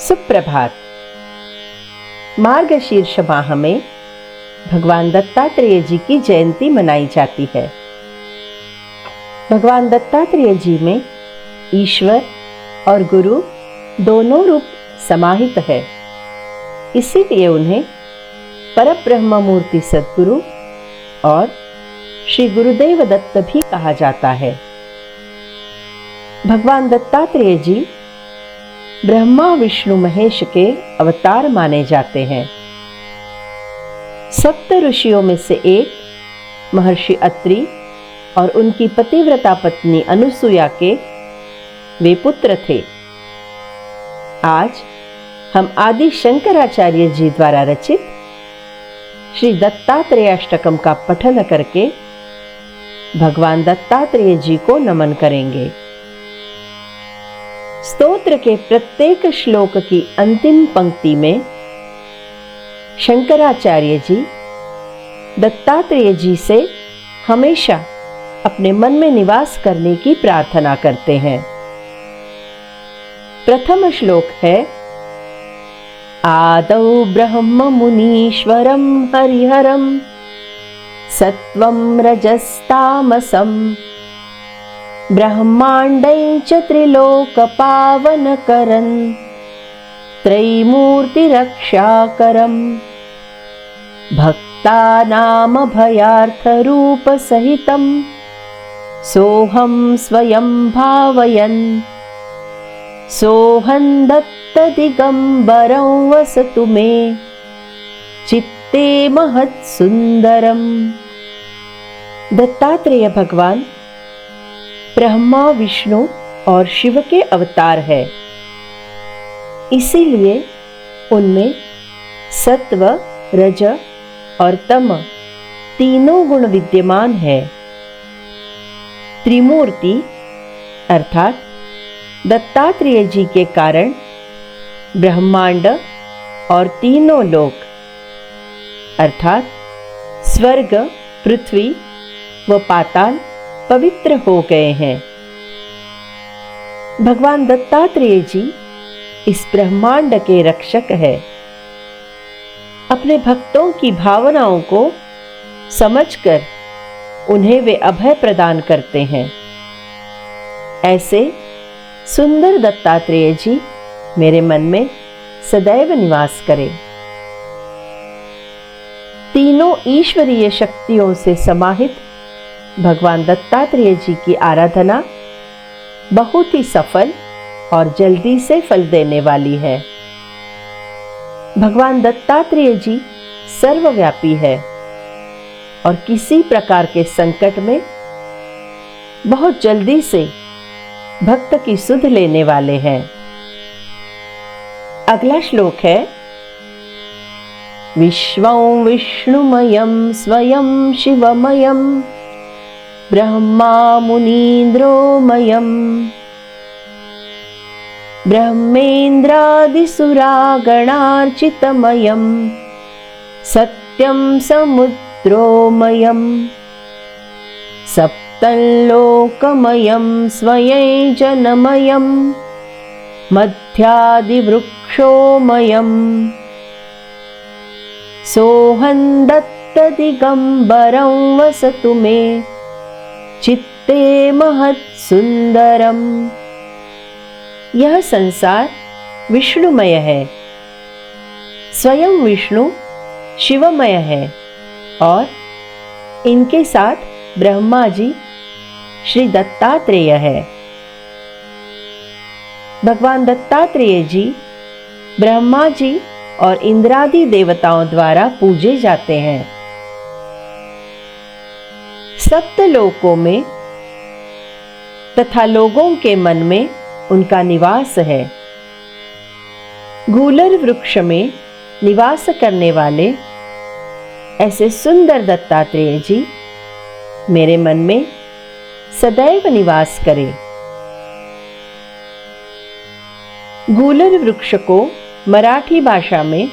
सुप्रभात। मार्गशीर्ष माह में भगवान दत्तात्रेय जी की जयंती मनाई जाती है। भगवान दत्तात्रेय जी में ईश्वर और गुरु दोनों रूप समाहित है, इसीलिए उन्हें परब्रह्म मूर्ति सद्गुरु और श्री गुरुदेव दत्त भी कहा जाता है। भगवान दत्तात्रेय जी ब्रह्मा विष्णु महेश के अवतार माने जाते हैं। सप्त ऋषियों में से एक महर्षि अत्रि और उनकी पतिव्रता पत्नी अनुसुया के वे पुत्र थे। आज हम आदि शंकराचार्य जी द्वारा रचित श्री दत्तात्रेय अष्टकम का पठन करके भगवान दत्तात्रेय जी को नमन करेंगे। स्तोत्र के प्रत्येक श्लोक की अंतिम पंक्ति में शंकराचार्य जी दत्तात्रेय जी से हमेशा अपने मन में निवास करने की प्रार्थना करते हैं। प्रथम श्लोक है आदौ ब्रह्म मुनीश्वरं हरिहरं सत्वं रजस्तामसं ब्रह्मांडं च त्रिलोकपावनकरं त्रैमूर्तिरक्षाकरं भक्तानामभयार्थरूपसहितं सोऽहं स्वयं भावयन् सोऽहं दत्तदिगम्बरं वसतु मे चित्ते महत्सुंदरम्। दत्तात्रेय भगवान ब्रह्मा विष्णु और शिव के अवतार है, इसीलिए उनमें सत्व रज और तम तीनों गुण विद्यमान है। त्रिमूर्ति अर्थात दत्तात्रेय जी के कारण ब्रह्मांड और तीनों लोक अर्थात स्वर्ग पृथ्वी व पाताल पवित्र हो गए हैं। भगवान दत्तात्रेय जी इस ब्रह्मांड के रक्षक है। अपने भक्तों की भावनाओं को समझकर उन्हें वे अभय प्रदान करते हैं। ऐसे सुंदर दत्तात्रेय जी मेरे मन में सदैव निवास करें। तीनों ईश्वरीय शक्तियों से समाहित भगवान दत्तात्रेय जी की आराधना बहुत ही सफल और जल्दी से फल देने वाली है। भगवान दत्तात्रेय जी सर्वव्यापी है और किसी प्रकार के संकट में बहुत जल्दी से भक्त की सुध लेने वाले हैं। अगला श्लोक है विश्वं विष्णुमयं स्वयं शिवमयं ब्रह्मा मुनीन्द्रोमयम् ब्रह्मेन्द्रादिसुरागणार्चितमयं सत्यं समुद्रोमयं सप्तलोकमयं स्वयं जनमयं मध्यादिवृक्षोमयं सोऽहं दत्तदिगम्बरं वसतु मे चित्ते महत्सुंदरम। यह संसार विष्णुमय है, स्वयं विष्णु शिवमय है और इनके साथ ब्रह्मा जी श्री दत्तात्रेय है। भगवान दत्तात्रेय जी ब्रह्मा जी और इंद्रादि देवताओं द्वारा पूजे जाते हैं। सप्त लोकों में तथा लोगों के मन में उनका निवास है। गूलर वृक्ष में निवास करने वाले ऐसे सुंदर दत्तात्रेय जी मेरे मन में सदैव निवास करें। गूलर वृक्ष को मराठी भाषा में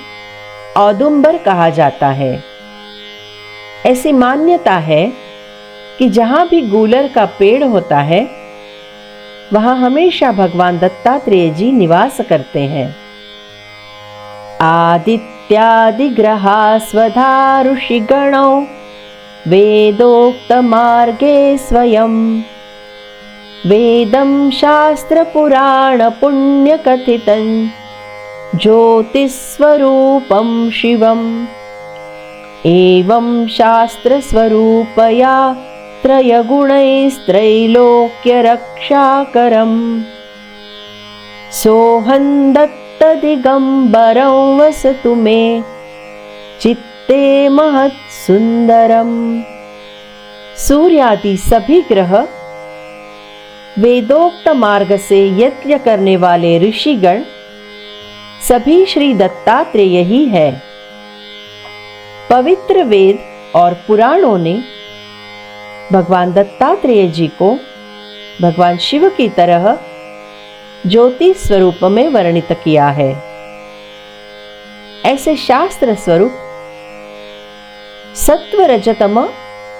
औदुंबर कहा जाता है। ऐसी मान्यता है कि जहां भी गूलर का पेड़ होता है वहां हमेशा भगवान दत्तात्रेय जी निवास करते हैं। आदित्यादिग्रहा स्वधा ऋषिगणौ वेदोक्तमार्गे स्वयं वेदं शास्त्रपुराणपुण्यकथितं ज्योतिस्वरूपं शिवम् एवं शास्त्रस्वरूपया त्रयगुणैस्त्रैलोक्यरक्षाकरम् सोऽहं दत्तदिगम्बरं वसतु मे चित्ते महत्सुंदरम्। सूर्यादि सभी ग्रह, वेदोक्त मार्ग से यज्ञ करने वाले ऋषिगण सभी श्री दत्तात्रेय ही है। पवित्र वेद और पुराणों ने भगवान दत्तात्रेय जी को भगवान शिव की तरह ज्योति स्वरूप में वर्णित किया है। ऐसे शास्त्र स्वरूप सत्व रजतम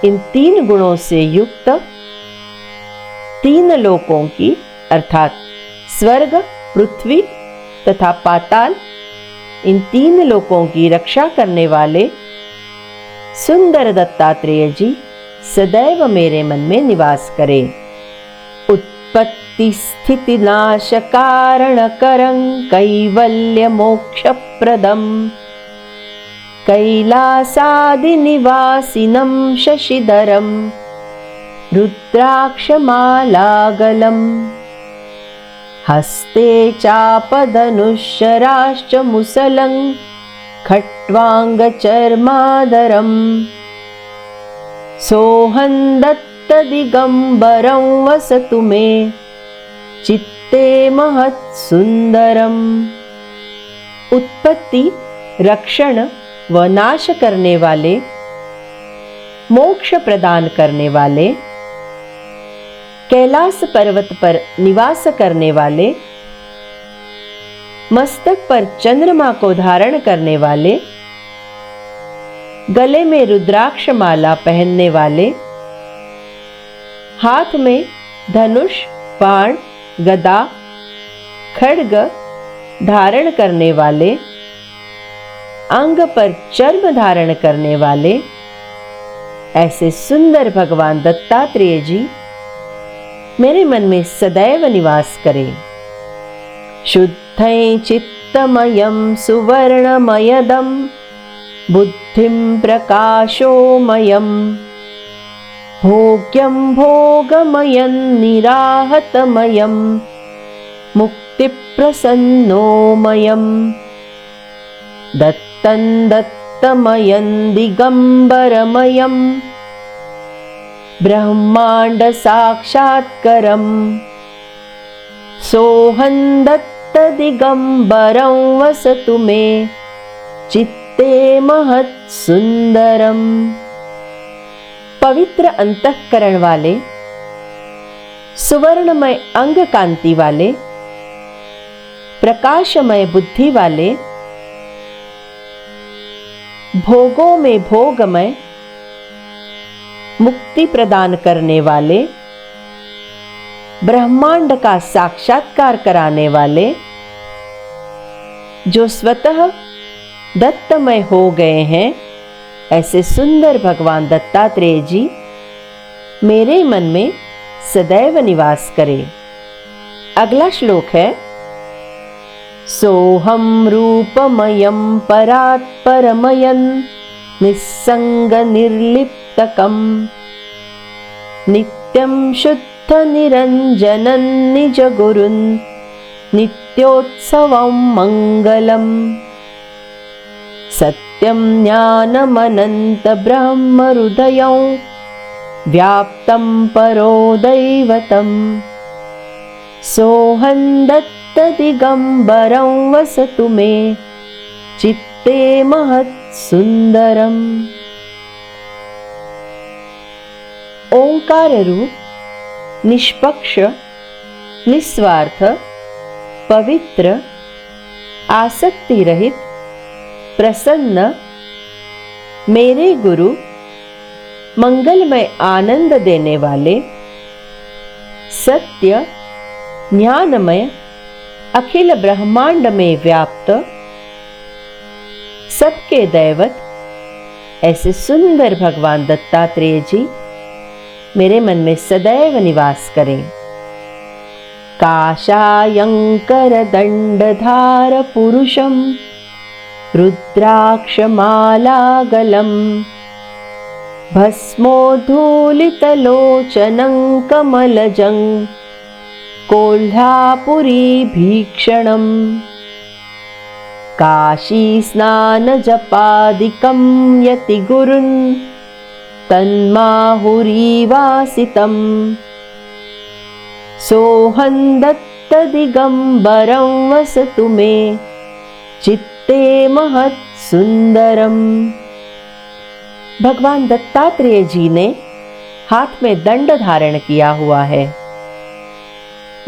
इन 3 गुणों से युक्त 3 लोकों की अर्थात स्वर्ग, पृथ्वी तथा पाताल, इन 3 लोकों की रक्षा करने वाले सुंदर दत्तात्रेय जी सदैव मेरे मन में निवास करें। उत्पत्ति स्थिति नाश कारण करं कैवल्य मोक्ष प्रदम कैलासादि निवासिनं शशिधरं रुद्राक्षमालागलम् हस्ते चापधनुश्शराश्च मुसलं खट्वांगचर्मादरम् सोऽहं दत्तदिगम्बरं वसतु मे चित्ते महत्सुंदरम्। उत्पत्ति, रक्षण व नाश करने वाले, मोक्ष प्रदान करने वाले, कैलास पर्वत पर निवास करने वाले, मस्तक पर चंद्रमा को धारण करने वाले, गले में रुद्राक्ष माला पहनने वाले, हाथ में धनुष, बाण, गदा, खड्ग धारण करने वाले, अंग पर चर्म धारण करने वाले, ऐसे सुंदर भगवान दत्तात्रेय जी मेरे मन में सदैव निवास करें। शुद्धं चित्तमयं सुवर्णमयदं बुद्धिं प्रकाशोमयं भोग्यं भोगमयं निराहतमयं मुक्तिप्रसन्नोमयं दत्तं दत्तमयं दिगंबरमयं ब्रह्मांड साक्षात्करम् सोऽहं दत्तदिगंबरं वसतु मे चित्ते महत्सुंदरम्। पवित्र अंतःकरण वाले, सुवर्णमय अंग कांति वाले, प्रकाशमय बुद्धि वाले, भोगों में भोगमय, मुक्ति प्रदान करने वाले, ब्रह्मांड का साक्षात्कार कराने वाले, जो स्वतः दत्तमय हो गए हैं, ऐसे सुंदर भगवान दत्तात्रेय जी मेरे मन में सदैव निवास करें। अगला श्लोक है सोऽहं रूपमयं परात्परमयं निस्संग निर्लिप्तकं नित्यं शुद्ध निरंजनं निज गुरुन् नित्योत्सवं मंगलम् सत्यं ज्ञानमनंत ब्रह्म हृदयं व्याप्तं परो दैवतं सोऽहं दत्तदिगंबरं वसतु मे चित्ते महत्सुंदरम्। ओंकार रूप, निष्पक्ष, निस्वार्थ, पवित्र, आसक्ति रहित, प्रसन्न मेरे गुरु, मंगलमय आनंद देने वाले, सत्य, ज्ञानमय, अखिल ब्रह्मांड में व्याप्त, सबके दैवत ऐसे सुंदर भगवान दत्तात्रेय जी मेरे मन में सदैव निवास करें। काशायंकर दंडधार पुरुषम रुद्राक्षमालागलम भस्मोद्धूलितलोचनं कमलजं कोल्हापुरी भीक्षणम् काशीस्नानजपादिकं यतिगुरुन् तन्माहुरीवासितम् सोऽहं दत्तदिगम्बरं वसतु मे चित्ते महत् सुंदरम। भगवान दत्तात्रेय जी ने हाथ में दंड धारण किया हुआ है,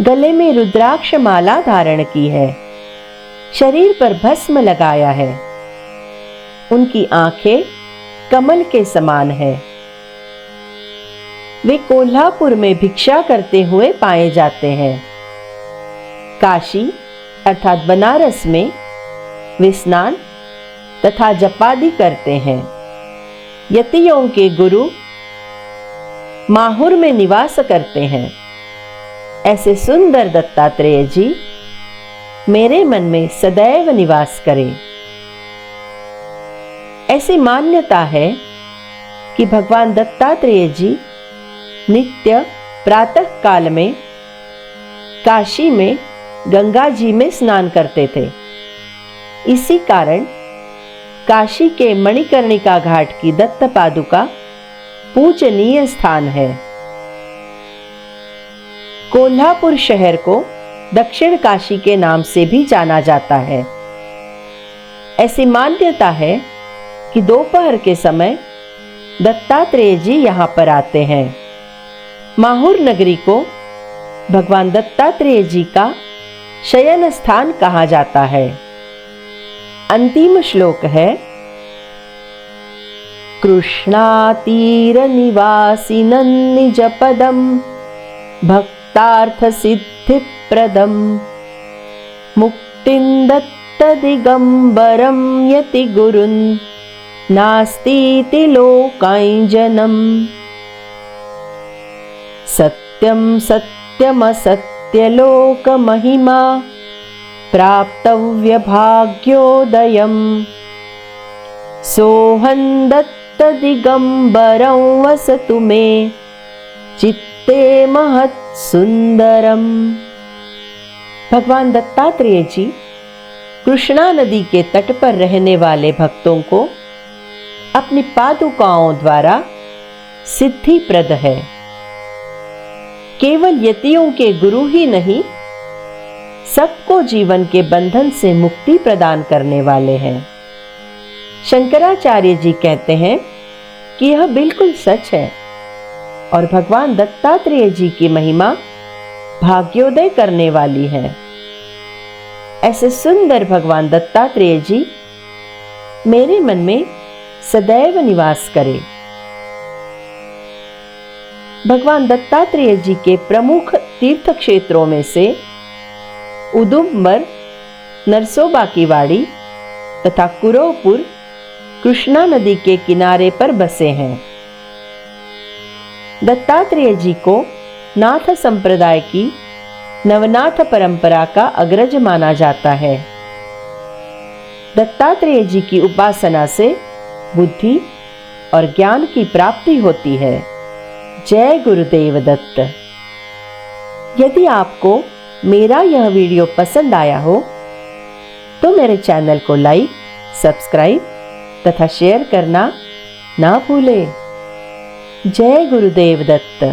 गले में रुद्राक्ष माला धारण की है, शरीर पर भस्म लगाया है, उनकी आंखें कमल के समान है। वे कोल्हापुर में भिक्षा करते हुए पाए जाते हैं। काशी अर्थात बनारस में वे स्नान तथा जपादि करते हैं। यतियों के गुरु माहुर में निवास करते हैं। ऐसे सुंदर दत्तात्रेय जी मेरे मन में सदैव निवास करें। ऐसी मान्यता है कि भगवान दत्तात्रेय जी नित्य प्रातः काल में काशी में गंगा जी में स्नान करते थे। इसी कारण काशी के मणिकर्णिका घाट की दत्त पादुका पूजनीय स्थान है। कोल्हापुर शहर को दक्षिण काशी के नाम से भी जाना जाता है। ऐसी मान्यता है कि दोपहर के समय दत्तात्रेय जी यहां पर आते हैं। माहुर नगरी को भगवान दत्तात्रेय जी का शयन स्थान कहा जाता है। अंतिम श्लोक है कृष्णातीरनिवासिनं निजपदं भक्तार्थसिद्धिप्रदं मुक्तिं दत्तदिगम्बरं यतिगुरुन् नास्तीति लोकाञ्जनम्। सत्यं सत्यमसत्यलोकमहिमा प्राप्तव्यभाग्योदयम् सोऽहं दत्तदिगम्बरं वसतु मे चित्ते महत् सुंदरम। भगवान दत्तात्रेय जी कृष्णा नदी के तट पर रहने वाले भक्तों को अपनी पादुकाओं द्वारा सिद्धिप्रद है। केवल यतियों के गुरु ही नहीं, सबको जीवन के बंधन से मुक्ति प्रदान करने वाले हैं। शंकराचार्य जी कहते हैं कि यह बिल्कुल सच है और भगवान दत्तात्रेय जी की महिमा भाग्योदय करने वाली है। ऐसे सुंदर भगवान दत्तात्रेय जी मेरे मन में सदैव निवास करें। भगवान दत्तात्रेय जी के प्रमुख तीर्थ क्षेत्रों में से उदुम्बर, नरसोबा की वाड़ी तथा कुरोपुर कृष्णा नदी के किनारे पर बसे हैं। दत्तात्रेय जी को नाथ संप्रदाय की नवनाथ परंपरा का अग्रज माना जाता है। दत्तात्रेय जी की उपासना से बुद्धि और ज्ञान की प्राप्ति होती है। जय गुरुदेव दत्त। यदि आपको मेरा यह वीडियो पसंद आया हो तो मेरे चैनल को लाइक, सब्सक्राइब तथा शेयर करना ना भूलें। जय गुरुदेव दत्त।